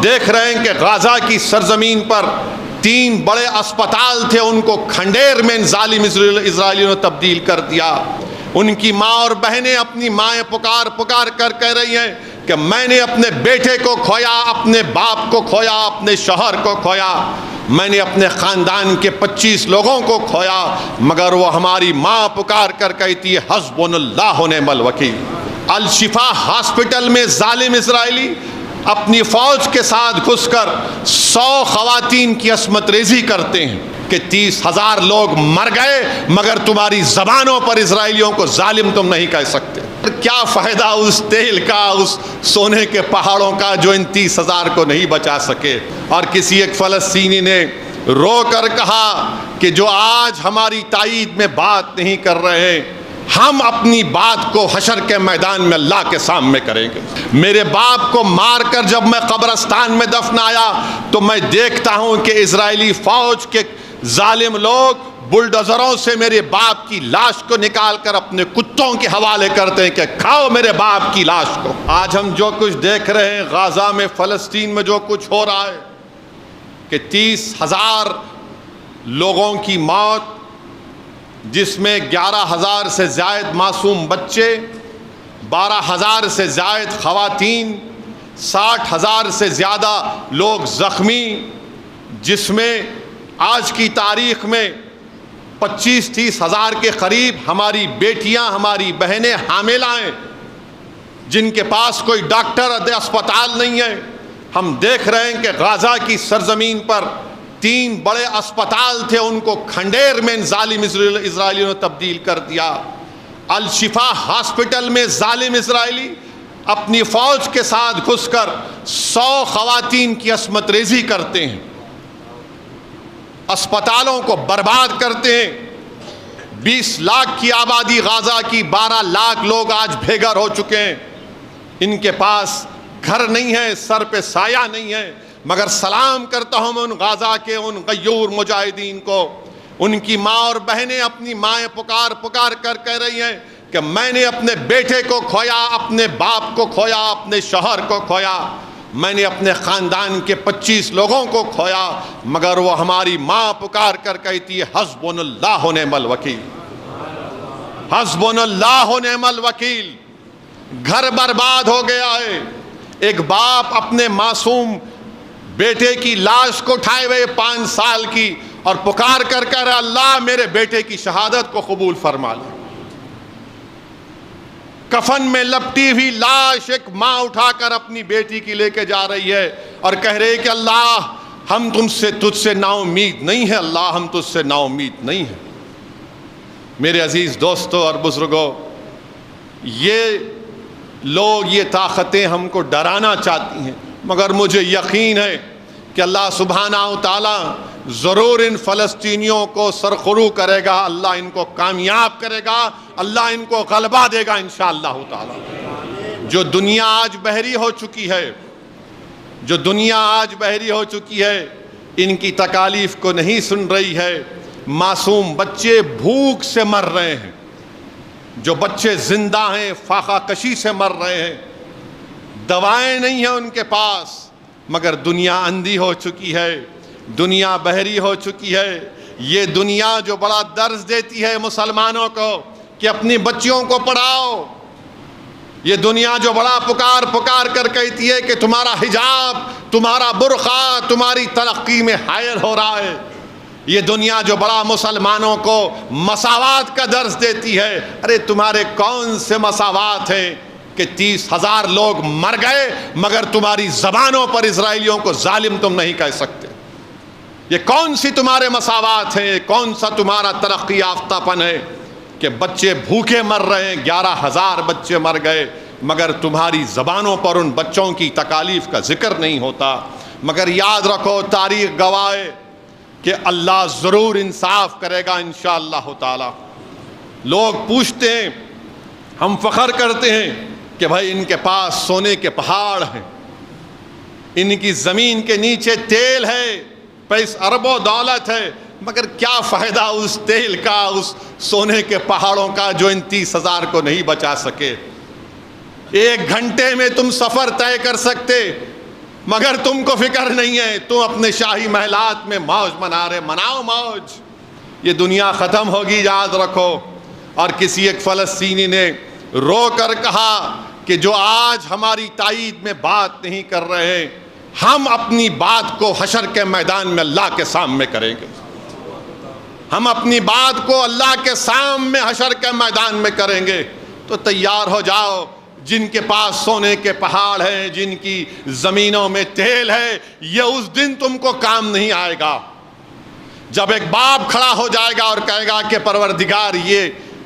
دیکھ رہے ہیں کہ غزہ کی سرزمین پر 3 بڑے اسپتال تھے، ان کو کھنڈیر میں ظالم اسرائیلیوں نے تبدیل کر دیا۔ ان کی ماں اور بہنیں اپنی مائیں پکار پکار کر کہہ رہی ہیں کہ میں نے اپنے بیٹے کو کھویا، اپنے باپ کو کھویا، اپنے شوہر کو کھویا، میں نے اپنے خاندان کے 25 لوگوں کو کھویا، مگر وہ ہماری ماں پکار کر کہتی ہے حسبنا اللہ و نعم الوکیل۔ الشفا ہاسپٹل میں ظالم اسرائیلی اپنی فوج کے ساتھ گھس کر 100 خواتین کی عصمت ریزی کرتے ہیں کہ 30,000 لوگ مر گئے، مگر تمہاری زبانوں پر اسرائیلیوں کو ظالم تم نہیں کہہ سکتے۔ کیا فائدہ اس تیل کا، اس سونے کے پہاڑوں کا جو ان 30,000 کو نہیں بچا سکے۔ اور کسی ایک فلسطینی نے رو کر کہا کہ جو آج ہماری تائید میں بات نہیں کر رہے، ہم اپنی بات کو حشر کے میدان میں اللہ کے سامنے کریں گے۔ میرے باپ کو مار کر جب میں قبرستان میں دفنایا تو میں دیکھتا ہوں کہ اسرائیلی فوج کے ظالم لوگ بلڈوزروں سے میرے باپ کی لاش کو نکال کر اپنے کتوں کے حوالے کرتے ہیں کہ کھاؤ میرے باپ کی لاش کو۔ آج ہم جو کچھ دیکھ رہے ہیں غزہ میں، فلسطین میں جو کچھ ہو رہا ہے کہ 30,000 لوگوں کی موت، جس میں 11,000 سے زائد معصوم بچے، 12,000 سے زائد خواتین، 60,000 سے زیادہ لوگ زخمی، جس میں آج کی تاریخ میں 25-30 ہزار کے قریب ہماری بیٹیاں، ہماری بہنیں حاملہ ہیں، جن کے پاس کوئی ڈاکٹر اسپتال نہیں ہے۔ ہم دیکھ رہے ہیں کہ غزہ کی سرزمین پر 3 بڑے اسپتال تھے، ان کو کھنڈیر میں ظالم اسرائیلیوں نے تبدیل کر دیا۔ الشفا ہاسپٹل میں ظالم اسرائیلی اپنی فوج کے ساتھ گھس کر 100 خواتین کی عصمت ریزی کرتے ہیں، اسپتالوں کو برباد کرتے ہیں۔ 20 لاکھ کی آبادی غزہ کی، 12 لاکھ لوگ آج بے گھر ہو چکے ہیں۔ ان کے پاس گھر نہیں ہے، سر پہ سایہ نہیں ہے، مگر سلام کرتا ہوں میں ان غزہ کے ان غیور مجاہدین کو۔ ان کی ماں اور بہنیں اپنی مائیں پکار پکار کر کہہ رہی ہیں کہ میں نے اپنے بیٹے کو کھویا، اپنے باپ کو کھویا، اپنے شوہر کو کھویا، میں نے اپنے خاندان کے 25 لوگوں کو کھویا، مگر وہ ہماری ماں پکار کر کہتی ہے حسبنا اللہ و نعم الوکیل، حسبنا اللہ و نعم الوکیل۔ گھر برباد ہو گیا ہے۔ ایک باپ اپنے معصوم بیٹے کی لاش کو اٹھائے ہوئے 5 سال کی اور پکار کر کہہ رہا اللہ میرے بیٹے کی شہادت کو قبول فرما لے۔ کفن میں لپٹی ہوئی لاش ایک ماں اٹھا کر اپنی بیٹی کی لے کے جا رہی ہے اور کہہ رہے کہ اللہ ہم تجھ سے نا امید نہیں ہے، اللہ ہم تجھ سے نا امید نہیں ہے۔ میرے عزیز دوستوں اور بزرگوں، یہ لوگ، یہ طاقتیں ہم کو ڈرانا چاہتی ہیں، مگر مجھے یقین ہے کہ اللہ سبحانہ و تعالیٰ ضرور ان فلسطینیوں کو سرخرو کرے گا، اللہ ان کو کامیاب کرے گا، اللہ ان کو غلبہ دے گا انشاءاللہ تعالیٰ۔ جو دنیا آج بحری ہو چکی ہے، جو دنیا آج بحری ہو چکی ہے، ان کی تکالیف کو نہیں سن رہی ہے۔ معصوم بچے بھوک سے مر رہے ہیں، جو بچے زندہ ہیں فاقہ کشی سے مر رہے ہیں، دوائیں نہیں ہیں ان کے پاس، مگر دنیا اندھی ہو چکی ہے، دنیا بحری ہو چکی ہے۔ یہ دنیا جو بڑا درس دیتی ہے مسلمانوں کو کہ اپنی بچیوں کو پڑھاؤ، یہ دنیا جو بڑا پکار پکار کر کہتی ہے کہ تمہارا حجاب، تمہارا برقع تمہاری ترقی میں حائل ہو رہا ہے، یہ دنیا جو بڑا مسلمانوں کو مساوات کا درس دیتی ہے، ارے تمہارے کون سے مساوات ہیں کہ 30,000 لوگ مر گئے مگر تمہاری زبانوں پر اسرائیلیوں کو ظالم تم نہیں کہہ سکتے؟ یہ کون سی تمہارے مساوات ہیں؟ کون سا تمہارا ترقی یافتہ پن ہے کہ بچے بھوکے مر رہے ہیں؟ 11,000 بچے مر گئے مگر تمہاری زبانوں پر ان بچوں کی تکالیف کا ذکر نہیں ہوتا۔ مگر یاد رکھو، تاریخ گواہ ہے کہ اللہ ضرور انصاف کرے گا انشاءاللہ تعالی۔ لوگ پوچھتے ہیں، ہم فخر کرتے ہیں کہ بھائی ان کے پاس سونے کے پہاڑ ہیں، ان کی زمین کے نیچے تیل ہے، پیسے اربوں دولت ہے، مگر کیا فائدہ اس تیل کا، اس سونے کے پہاڑوں کا جو ان 30,000 کو نہیں بچا سکے۔ 1 گھنٹے میں تم سفر طے کر سکتے، مگر تم کو فکر نہیں ہے، تم اپنے شاہی محلات میں موج منا رہے، مناؤ موج، یہ دنیا ختم ہوگی، یاد رکھو۔ اور کسی ایک فلسطینی نے رو کر کہا کہ جو آج ہماری تائید میں بات نہیں کر رہے، ہم اپنی بات کو حشر کے میدان میں اللہ کے سامنے کریں گے، ہم اپنی بات کو اللہ کے سامنے حشر کے میدان میں کریں گے۔ تو تیار ہو جاؤ، جن کے پاس سونے کے پہاڑ ہیں، جن کی زمینوں میں تیل ہے، یہ اس دن تم کو کام نہیں آئے گا جب ایک باپ کھڑا ہو جائے گا اور کہے گا کہ پروردگار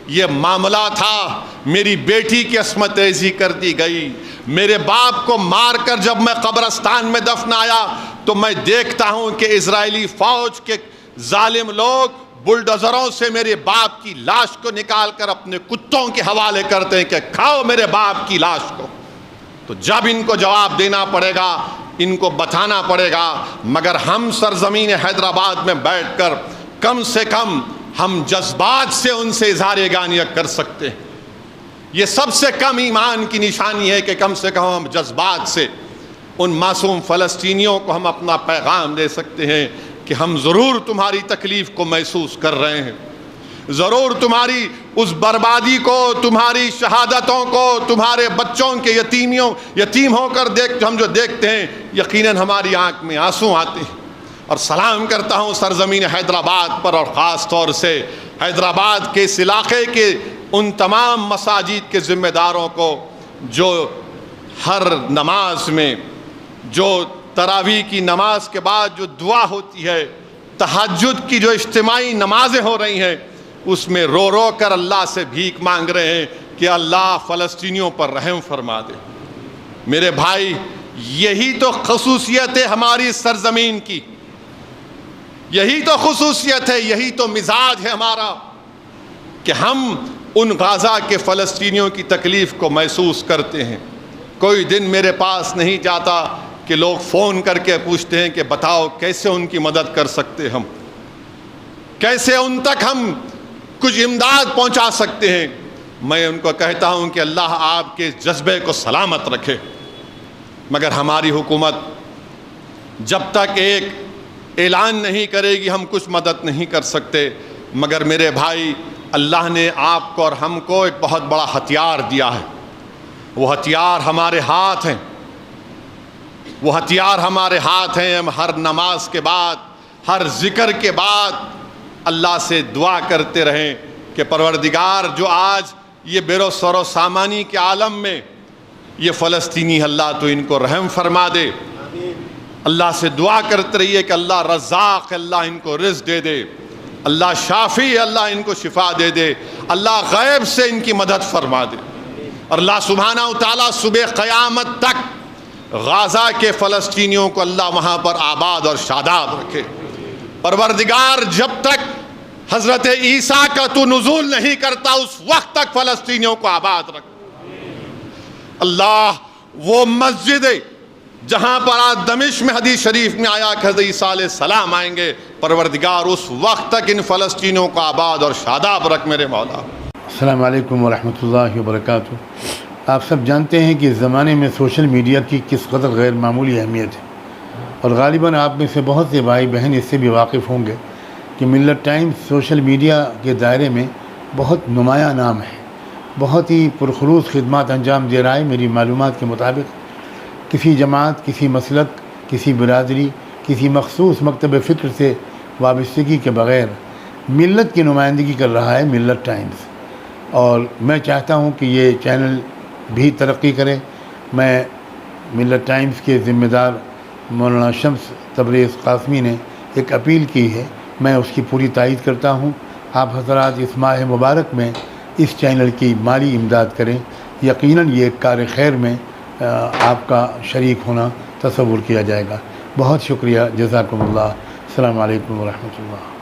یہ معاملہ تھا، میری بیٹی کی عصمت ریزی کر دی گئی، میرے باپ کو مار کر جب میں قبرستان میں دفنایا تو میں دیکھتا ہوں کہ اسرائیلی فوج کے ظالم لوگ بلڈوزروں سے میرے باپ کی لاش کو نکال کر اپنے کتوں کے حوالے کرتے ہیں کہ کھاؤ میرے باپ کی لاش کو۔ تو جب ان کو جواب دینا پڑے گا، ان کو بتانا پڑے گا، مگر ہم سرزمین حیدرآباد میں بیٹھ کر کم سے کم ہم جذبات سے ان سے اظہار یگانیت کر سکتے ہیں۔ یہ سب سے کم ایمان کی نشانی ہے کہ کم سے کم ہم جذبات سے ان معصوم فلسطینیوں کو ہم اپنا پیغام دے سکتے ہیں کہ ہم ضرور تمہاری تکلیف کو محسوس کر رہے ہیں، ضرور تمہاری اس بربادی کو، تمہاری شہادتوں کو، تمہارے بچوں کے یتیم ہو کر ہم جو دیکھتے ہیں، یقیناً ہماری آنکھ میں آنسو آتے ہیں۔ اور سلام کرتا ہوں سرزمین حیدرآباد پر، اور خاص طور سے حیدرآباد کے اس علاقے کے ان تمام مساجد کے ذمہ داروں کو جو ہر نماز میں، جو تراویح کی نماز کے بعد جو دعا ہوتی ہے، تہجد کی جو اجتماعی نمازیں ہو رہی ہیں، اس میں رو رو کر اللہ سے بھیک مانگ رہے ہیں کہ اللہ فلسطینیوں پر رحم فرما دے۔ میرے بھائی، یہی تو خصوصیت ہے ہماری سرزمین کی، یہی تو خصوصیت ہے، یہی تو مزاج ہے ہمارا کہ ہم ان غزہ کے فلسطینیوں کی تکلیف کو محسوس کرتے ہیں۔ کوئی دن میرے پاس نہیں جاتا کہ لوگ فون کر کے پوچھتے ہیں کہ بتاؤ کیسے ان کی مدد کر سکتے، ہم کیسے ان تک ہم کچھ امداد پہنچا سکتے ہیں۔ میں ان کو کہتا ہوں کہ اللہ آپ کے جذبے کو سلامت رکھے، مگر ہماری حکومت جب تک ایک اعلان نہیں کرے گی ہم کچھ مدد نہیں کر سکتے۔ مگر میرے بھائی، اللہ نے آپ کو اور ہم کو ایک بہت بڑا ہتھیار دیا ہے، وہ ہتھیار ہمارے ہاتھ ہیں، وہ ہتھیار ہمارے ہاتھ ہیں۔ ہم ہر نماز کے بعد، ہر ذکر کے بعد اللہ سے دعا کرتے رہیں کہ پروردگار جو آج یہ بے و سر و سامانی کے عالم میں یہ فلسطینی، اللہ تو ان کو رحم فرما دے۔ اللہ سے دعا کرتے رہیے کہ اللہ رزاق، اللہ ان کو رزق دے دے، اللہ شافی، اللہ ان کو شفا دے دے، اللہ غیب سے ان کی مدد فرما دے، اور اللہ سبحانہ و تعالیٰ صبح قیامت تک غزہ کے فلسطینیوں کو اللہ وہاں پر آباد اور شاداب رکھے۔ پروردگار جب تک حضرت عیسیٰ کا تو نزول نہیں کرتا اس وقت تک فلسطینیوں کو آباد رکھ۔ اللہ وہ مسجد جہاں پر آج دمشق میں حدیث شریف میں آیا کہ حضرت عیسیٰ علیہ السلام آئیں گے، پروردگار اس وقت تک ان فلسطینیوں کو آباد اور شاداب رکھ میرے مولا۔ السلام علیکم ورحمۃ اللہ وبرکاتہ۔ آپ سب جانتے ہیں کہ اس زمانے میں سوشل میڈیا کی کس قدر غیر معمولی اہمیت ہے، اور غالباً آپ میں سے بہت سے بھائی بہن اس سے بھی واقف ہوں گے کہ ملت ٹائمز سوشل میڈیا کے دائرے میں بہت نمایاں نام ہے، بہت ہی پرخلوص خدمات انجام دے رہا ہے۔ میری معلومات کے مطابق کسی جماعت، کسی مسلک، کسی برادری، کسی مخصوص مکتب فکر سے وابستگی کے بغیر ملت کی نمائندگی کر رہا ہے ملت ٹائمز، اور میں چاہتا ہوں کہ یہ چینل بھی ترقی کرے۔ میں ملت ٹائمز کے ذمہ دار مولانا شمس تبریز قاسمی نے ایک اپیل کی ہے، میں اس کی پوری تائید کرتا ہوں۔ آپ حضرات اس ماہ مبارک میں اس چینل کی مالی امداد کریں، یقیناً یہ ایک کار خیر میں آپ کا شریک ہونا تصور کیا جائے گا۔ بہت شکریہ، جزاکم اللہ۔ السلام علیکم ورحمۃ اللہ۔